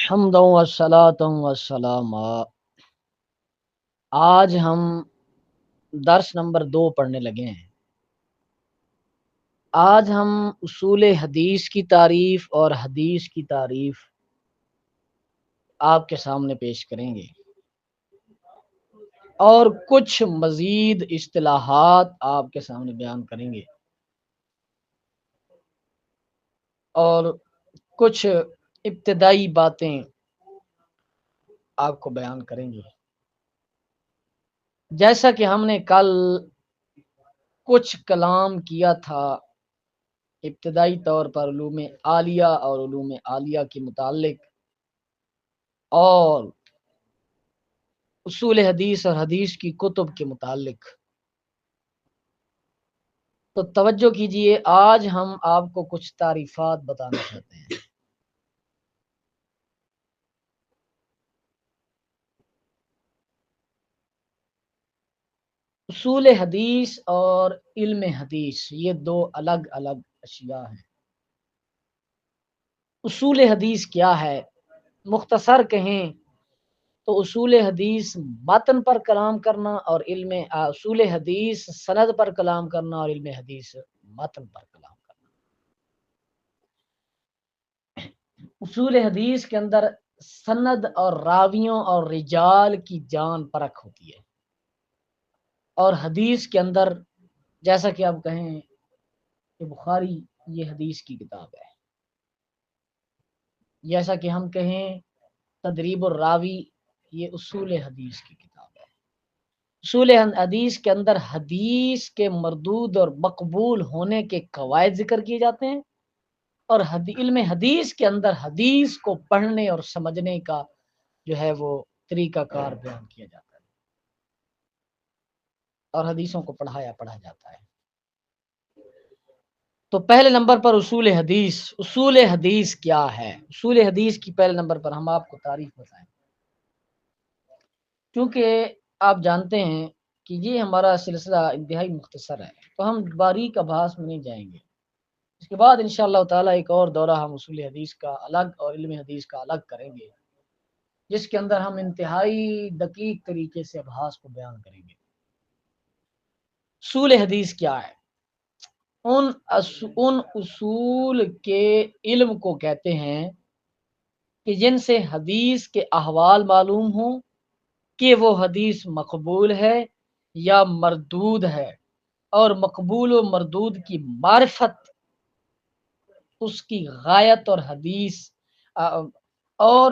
حمدا والصلاۃ والسلام۔ آج ہم درس نمبر 2 پڑھنے لگے ہیں۔ آج ہم اصول حدیث کی تعریف اور حدیث کی تعریف آپ کے سامنے پیش کریں گے اور کچھ مزید اصطلاحات آپ کے سامنے بیان کریں گے اور کچھ ابتدائی باتیں آپ کو بیان کریں گے۔ جیسا کہ ہم نے کل کچھ کلام کیا تھا ابتدائی طور پر علوم عالیہ اور علوم عالیہ کے متعلق اور اصول حدیث اور حدیث کی کتب کے متعلق، تو توجہ کیجئے، آج ہم آپ کو کچھ تعریفات بتانا چاہتے ہیں۔ اصول حدیث اور علم حدیث یہ دو الگ الگ اشیاء ہیں۔ اصول حدیث کیا ہے؟ مختصر کہیں تو اصول حدیث متن پر کلام کرنا، اور اصول حدیث سند پر کلام کرنا، اور علم حدیث متن پر کلام کرنا۔ اصول حدیث کے اندر سند اور راویوں اور رجال کی جان پرکھ ہوتی ہے، اور حدیث کے اندر جیسا کہ آپ کہیں کہ بخاری یہ حدیث کی کتاب ہے، جیسا کہ ہم کہیں تدریب الراوی یہ اصول حدیث کی کتاب ہے۔ اصول حدیث کے اندر حدیث کے مردود اور مقبول ہونے کے قواعد ذکر کیے جاتے ہیں، اور علم حدیث کے اندر حدیث کو پڑھنے اور سمجھنے کا جو ہے وہ طریقہ کار بیان کیا جاتا ہے، اور حدیثوں کو پڑھا جاتا ہے۔ تو پہلے نمبر پر اصول حدیث۔ اصول حدیث کیا ہے؟ اصول حدیث کی پہلے نمبر پر ہم آپ کو تعریف بتائیں، کیونکہ آپ جانتے ہیں کہ یہ ہمارا سلسلہ انتہائی مختصر ہے، تو ہم باریک ابحاث میں نہیں جائیں گے۔ اس کے بعد انشاءاللہ تعالی ایک اور دورہ ہم اصول حدیث کا الگ اور علم حدیث کا الگ کریں گے، جس کے اندر ہم انتہائی دقیق طریقے سے ابحاث کو بیان کریں گے۔ اصول حدیث کیا ہے؟ ان اصول کے علم کو کہتے ہیں کہ جن سے حدیث کے احوال معلوم ہوں کہ وہ حدیث مقبول ہے یا مردود ہے، اور مقبول و مردود کی معرفت، اس کی غایت، اور حدیث اور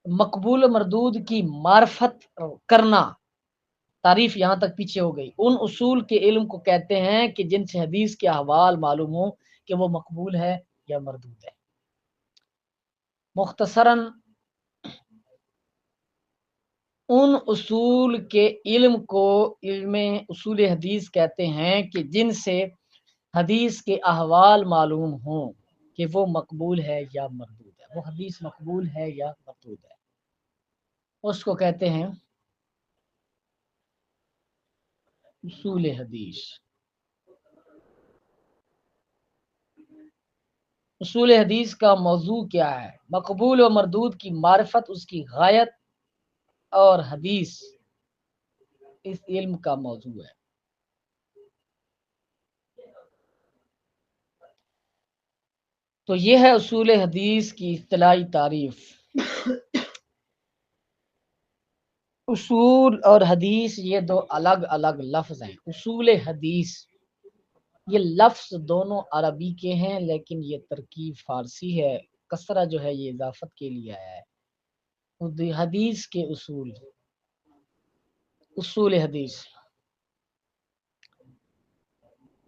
مقبول و مردود کی معرفت کرنا۔ تعریف یہاں تک پیچھے ہو گئی۔ ان اصول کے علم کو کہتے ہیں کہ جن سے حدیث کے احوال معلوم ہوں کہ وہ مقبول ہے یا مردود ہے۔ مختصراً ان اصول کے علم کو علم اصول حدیث کہتے ہیں کہ جن سے حدیث کے احوال معلوم ہوں کہ وہ مقبول ہے یا مردود ہے، وہ حدیث مقبول ہے یا مردود ہے، اس کو کہتے ہیں اصول حدیث۔ اصول حدیث کا موضوع کیا ہے؟ مقبول و مردود کی معرفت، اس کی غایت، اور حدیث اس علم کا موضوع ہے۔ تو یہ ہے اصول حدیث کی اصطلاحی تعریف۔ اصول اور حدیث یہ دو الگ الگ لفظ ہیں۔ اصول حدیث یہ لفظ دونوں عربی کے ہیں، لیکن یہ ترکیب فارسی ہے۔ کسرہ جو ہے یہ اضافت کے لیے آیا ہے۔ حدیث کے اصول، اصول حدیث،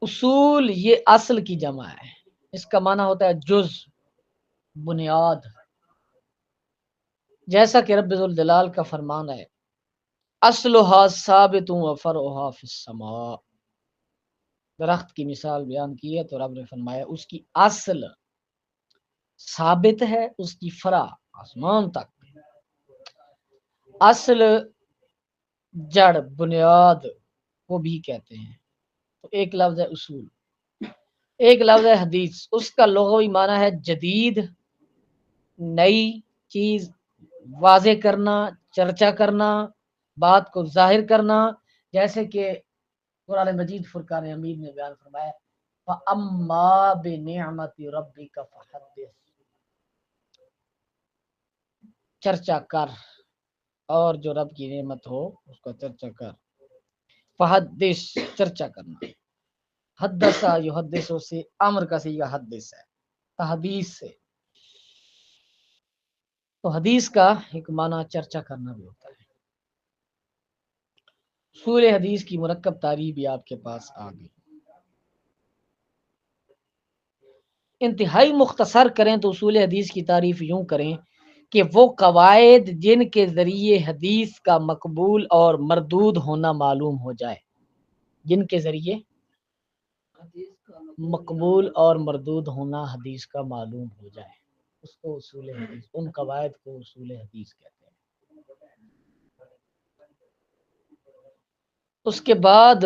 اصول یہ اصل کی جمع ہے۔ اس کا معنی ہوتا ہے جز، بنیاد۔ جیسا کہ رب ذوالجلال کا فرمان ہے اصلھا ثابت و فرعھا فی السماء۔ درخت کی مثال بیان کی ہے تو رب نے فرمایا اس کی اصل ثابت ہے، اس کی فرع آسمان تک۔ اصل، جڑ، بنیاد کو بھی کہتے ہیں۔ تو ایک لفظ ہے اصول، ایک لفظ ہے حدیث۔ اس کا لغوی معنی ہے جدید، نئی، چیز واضح کرنا، چرچا کرنا، بات کو ظاہر کرنا، جیسے کہ قرآن مجید فرقان حمید نے بیان فرمایا فَأَمَّا بِنِعْمَةِ رَبِّكَ فَحَدِّثْ، چرچا کر، اور جو رب کی نعمت ہو اس کا چرچا کر. فحدث، چرچا کرنا. حدثا یحدث سے امر کا صیغہ حدث ہے، تحدیث سے. تو حدیث کا ایک معنی چرچا کرنا بھی ہوتا ہے. اصول حدیث کی مرکب تعریف بھی آپ کے پاس آ گئی. انتہائی مختصر کریں تو اصول حدیث کی تعریف یوں کریں کہ وہ قواعد جن کے ذریعے حدیث کا مقبول اور مردود ہونا معلوم ہو جائے، جن کے ذریعے مقبول اور مردود ہونا حدیث کا معلوم ہو جائے، اس کو اصول حدیث، ان قواعد کو اصول حدیث کہتے ہیں. اس کے بعد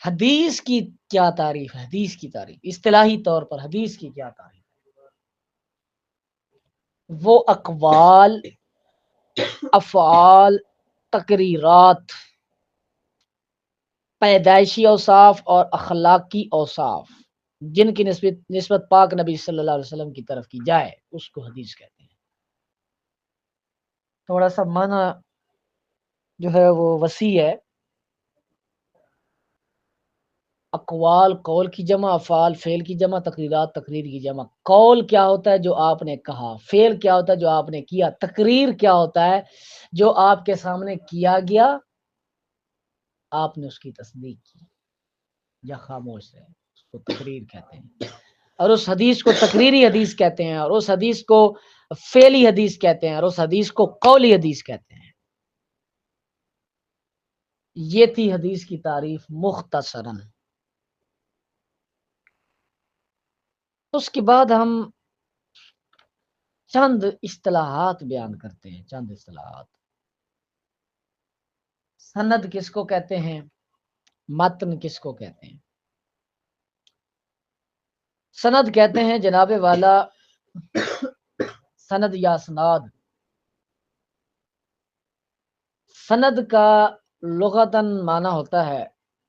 حدیث کی کیا تعریف ہے؟ حدیث کی تعریف اصطلاحی طور پر حدیث کی کیا تعریف ہے؟ وہ اقوال، افعال، تقریرات، پیدائشی اوصاف اور اخلاقی اوصاف جن کی نسبت پاک نبی صلی اللہ علیہ وسلم کی طرف کی جائے اس کو حدیث کہتے ہیں. تھوڑا سا معنی جو ہے وہ وسیع ہے. اقوال قول کی جمع، افعال فعل کی جمع، تقریرات تقریر کی جمع. قول کیا ہوتا ہے؟ جو آپ نے کہا. فعل کیا ہوتا ہے؟ جو آپ نے کیا. تقریر کیا ہوتا ہے؟ جو آپ کے سامنے کیا گیا، آپ نے اس کی تصدیق کی یا خاموش ہے، اس کو تقریر کہتے ہیں. اور اس حدیث کو تقریری حدیث کہتے ہیں، اور اس حدیث کو فعلی حدیث کہتے ہیں، اور اس حدیث کو قولی حدیث کہتے ہیں. یہ تھی حدیث کی تعریف مختصراً. اس کے بعد ہم چند اصطلاحات بیان کرتے ہیں. چند اصطلاحات. سند کس کو کہتے ہیں؟ متن کس کو کہتے ہیں؟ سند کہتے ہیں جناب والا سند یا سناد. سند کا لغتاً معنی ہوتا ہے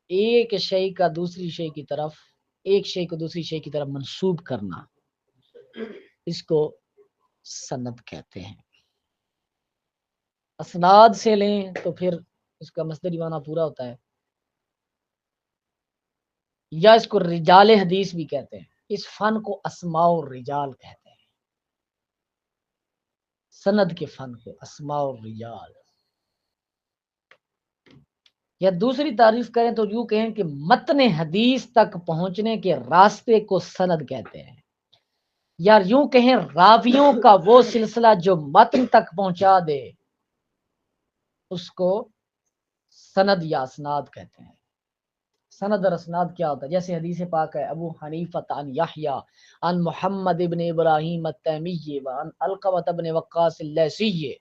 ایک شے کا دوسری شے کی طرف، ایک شے کو دوسری شے کی طرف منسوب کرنا، اس کو سند کہتے ہیں. اسناد سے لیں تو پھر اس کا مصدری معنی پورا ہوتا ہے، یا اس کو رجال حدیث بھی کہتے ہیں. اس فن کو اسماء الرجال کہتے ہیں. سند کے فن کو اسماء الرجال. یا دوسری تعریف کریں تو یوں کہیں کہ متن حدیث تک پہنچنے کے راستے کو سند کہتے ہیں. یا یوں کہیں راویوں کا وہ سلسلہ جو متن تک پہنچا دے اس کو سند یا اسناد کہتے ہیں. سند اور اسناد کیا ہوتا ہے؟ جیسے حدیث پاک ہے ابو حنیفہ عن یحییٰ عن محمد ابن ابراہیم التیمی وعن علقمۃ بن وقاص اللیثی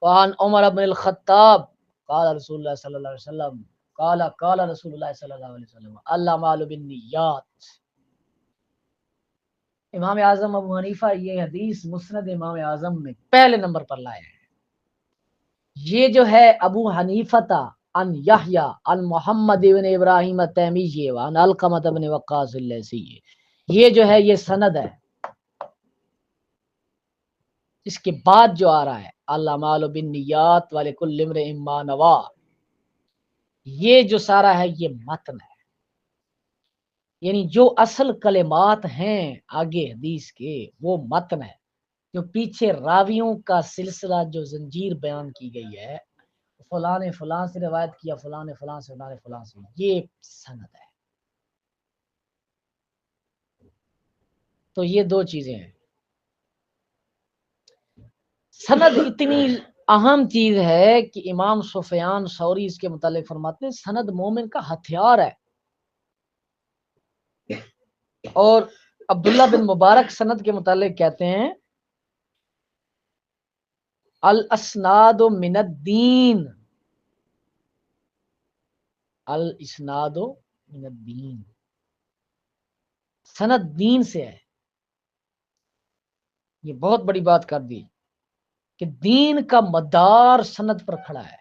وعن عمر بن الخطاب قال رسول اللہ صلی اللہ علیہ وسلم قال رسول اللہ صلی اللہ علیہ وسلم الاعمال بالنیات. امام اعظم ابو حنیفہ یہ حدیث مسند امام اعظم میں پہلے نمبر پر لائے ہیں. یہ جو ہے ابو حنیفہ ان یحییٰ ان محمد ابن ابراہیم التیمی وان علقمۃ بن وقاص اللیثی، یہ جو ہے یہ سند ہے. اس کے بعد جو آ رہا ہے الاعمال بالنیات ولکل امرئ ما نویٰ، یہ جو سارا ہے یہ متن ہے. یعنی جو اصل کلمات ہیں آگے حدیث کے وہ متن ہے. جو پیچھے راویوں کا سلسلہ جو زنجیر بیان کی گئی ہے، فلاں نے فلاں سے روایت کیا، فلاں نے فلاں سے، فلاں نے فلاں سے، یہ سند ہے. تو یہ دو چیزیں ہیں. سند اتنی اہم چیز ہے کہ امام سفیان ثوری اس کے متعلق فرماتے ہیں سند مومن کا ہتھیار ہے. اور عبداللہ بن مبارک سند کے متعلق کہتے ہیں الاسناد من الدین، الاسناد من الدین، سند دین سے ہے. یہ بہت بڑی بات کر دی کہ دین کا مدار سند پر کھڑا ہے.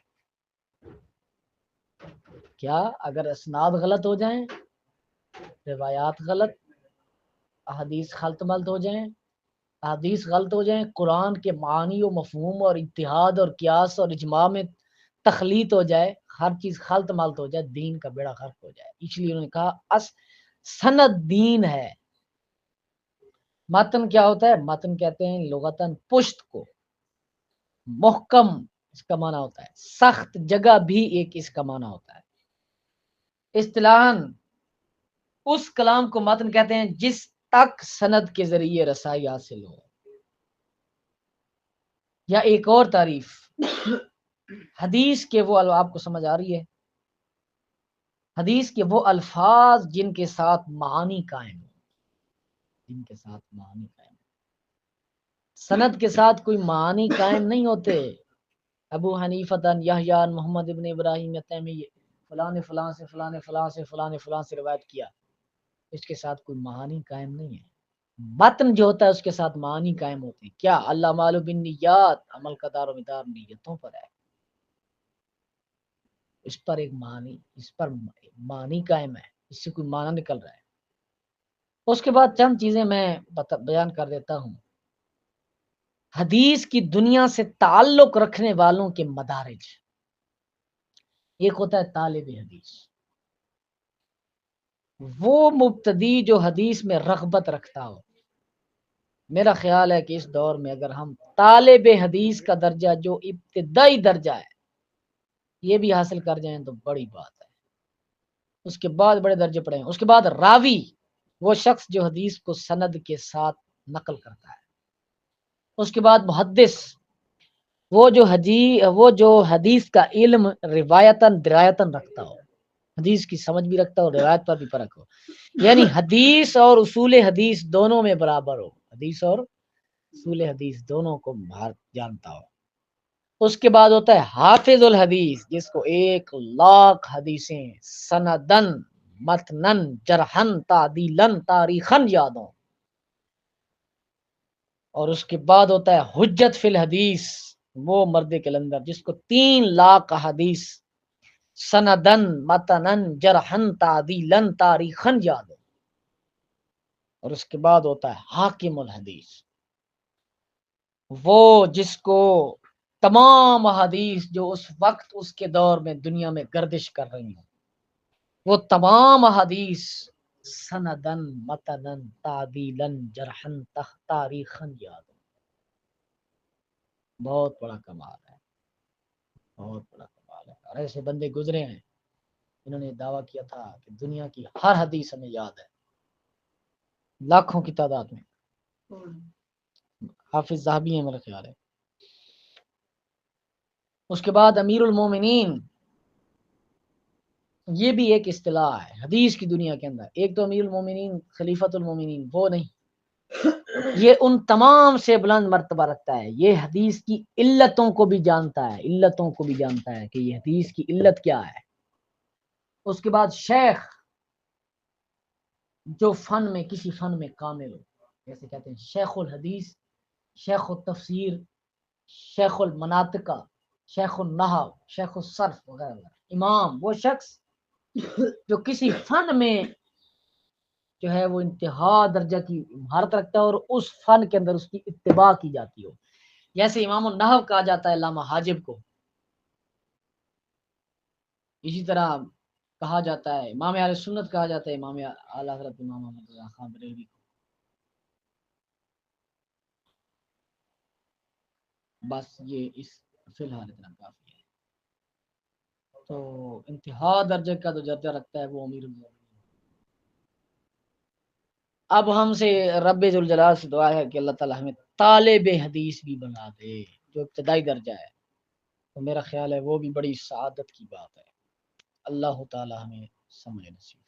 کیا اگر اسناد غلط ہو جائیں، روایات غلط، احادیث خلط ملط ہو جائیں، احادیث غلط ہو جائیں، قرآن کے معنی و مفہوم اور اتحاد اور قیاس اور اجماع میں تخلیط ہو جائے، ہر چیز خلط ملط ہو جائے، دین کا بیڑا غرق ہو جائے. اس لیے انہوں نے کہا سند دین ہے. متن کیا ہوتا ہے؟ متن کہتے ہیں لغتاً پشت کو. محکم اس کا معنی ہوتا ہے سخت جگہ بھی ایک اس کا معنی ہوتا ہے. اصطلاحاً اس کلام کو متن کہتے ہیں جس تک سند کے ذریعے رسائی حاصل ہو. یا ایک اور تعریف، حدیث کے وہ آپ کو سمجھ آ رہی ہے، حدیث کے وہ الفاظ جن کے ساتھ معانی قائم ہو، جن کے ساتھ معانی قائم ہو. سند کے ساتھ کوئی معانی قائم نہیں ہوتے. ابو حنیفہ یحییٰ محمد ابن ابراہیم تیمی فلاں نے فلاں سے فلاں نے فلاں سے فلاں نے فلاں سے روایت کیا، اس کے ساتھ کوئی معانی قائم نہیں ہے. متن جو ہوتا ہے اس کے ساتھ معانی قائم ہوتے ہیں. کیا اللہ مالو بالنیات، عمل کا دار و مدار نیتوں پر ہے. اس پر ایک معنی، اس پر معنی قائم ہے، اس سے کوئی معنی نکل رہا ہے. اس کے بعد چند چیزیں میں بیان کر دیتا ہوں. حدیث کی دنیا سے تعلق رکھنے والوں کے مدارج. ایک ہوتا ہے طالب حدیث، وہ مبتدی جو حدیث میں رغبت رکھتا ہو. میرا خیال ہے کہ اس دور میں اگر ہم طالب حدیث کا درجہ جو ابتدائی درجہ ہے یہ بھی حاصل کر جائیں تو بڑی بات ہے. اس کے بعد بڑے درجے پڑھیں. اس کے بعد راوی، وہ شخص جو حدیث کو سند کے ساتھ نقل کرتا ہے. اس کے بعد محدث، وہ جو حدیث کا علم روایتاً درایتاً رکھتا ہو، حدیث کی سمجھ بھی رکھتا ہو، روایت پر بھی فرق ہو، یعنی حدیث اور اصول حدیث دونوں میں برابر ہو، حدیث اور اصول حدیث دونوں کو جانتا ہو. اس کے بعد ہوتا ہے حافظ الحدیث، جس کو 1,00,000 حدیثیں سندن متنن جرحن تعدیلن تاریخن یاد ہوں. اور اس کے بعد ہوتا ہے حجت فی الحدیث، وہ مرد کلندر جس کو 3,00,000 حدیث سندن متنن جرحن تعدیلن تاریخن یاد ہو. اور اس کے بعد ہوتا ہے حاکم الحدیث، وہ جس کو تمام حدیث جو اس وقت اس کے دور میں دنیا میں گردش کر رہی ہیں، وہ تمام حدیث سندن متنن تعدیلن جرحن تاریخن یاد ہو. بہت بڑا کمال ہے، بہت بڑا کمال ہے. اور ایسے بندے گزرے ہیں انہوں نے دعویٰ کیا تھا کہ دنیا کی ہر حدیث ہمیں یاد ہے، لاکھوں کی تعداد میں. حافظ ذہبی ہیں میرا خیال ہے. اس کے بعد امیر المومنین، یہ بھی ایک اصطلاح ہے حدیث کی دنیا کے اندر. ایک تو امیر المومنین خلیفۃ المومنین، وہ نہیں، یہ ان تمام سے بلند مرتبہ رکھتا ہے. یہ حدیث کی علتوں کو بھی جانتا ہے، علتوں کو بھی جانتا ہے کہ یہ حدیث کی علت کیا ہے. اس کے بعد شیخ، جو فن میں کسی فن میں کامل ہو، جیسے کہتے ہیں شیخ الحدیث، شیخ التفسیر، شیخ المناطق، شیخ النحو، شیخ الصرف وغیرہ وغیرہ. امام وہ شخص جو کسی فن میں جو ہے وہ انتہا درجہ کی مہارت رکھتا ہے اور اس فن کے اندر اس کی اتباع کی جاتی ہو. جیسے امام النحو کہا جاتا ہے علامہ حاجب کو، اسی طرح کہا جاتا ہے امام اہل سنت، کہا جاتا ہے امام اعلی حضرت امام احمد رضا خان بریلوی کو. بس یہ اس فی الحال اتنا کافی ہے. تو انتہا درجے کا جو درجہ رکھتا ہے وہ امیر المومنین. اب ہم سے رب ذوالجلال سے دعا ہے کہ اللہ تعالی ہمیں طالب حدیث بھی بنا دے، جو ابتدائی درجہ ہے. تو میرا خیال ہے وہ بھی بڑی سعادت کی بات ہے. اللہ تعالی ہمیں سمجھ نصیب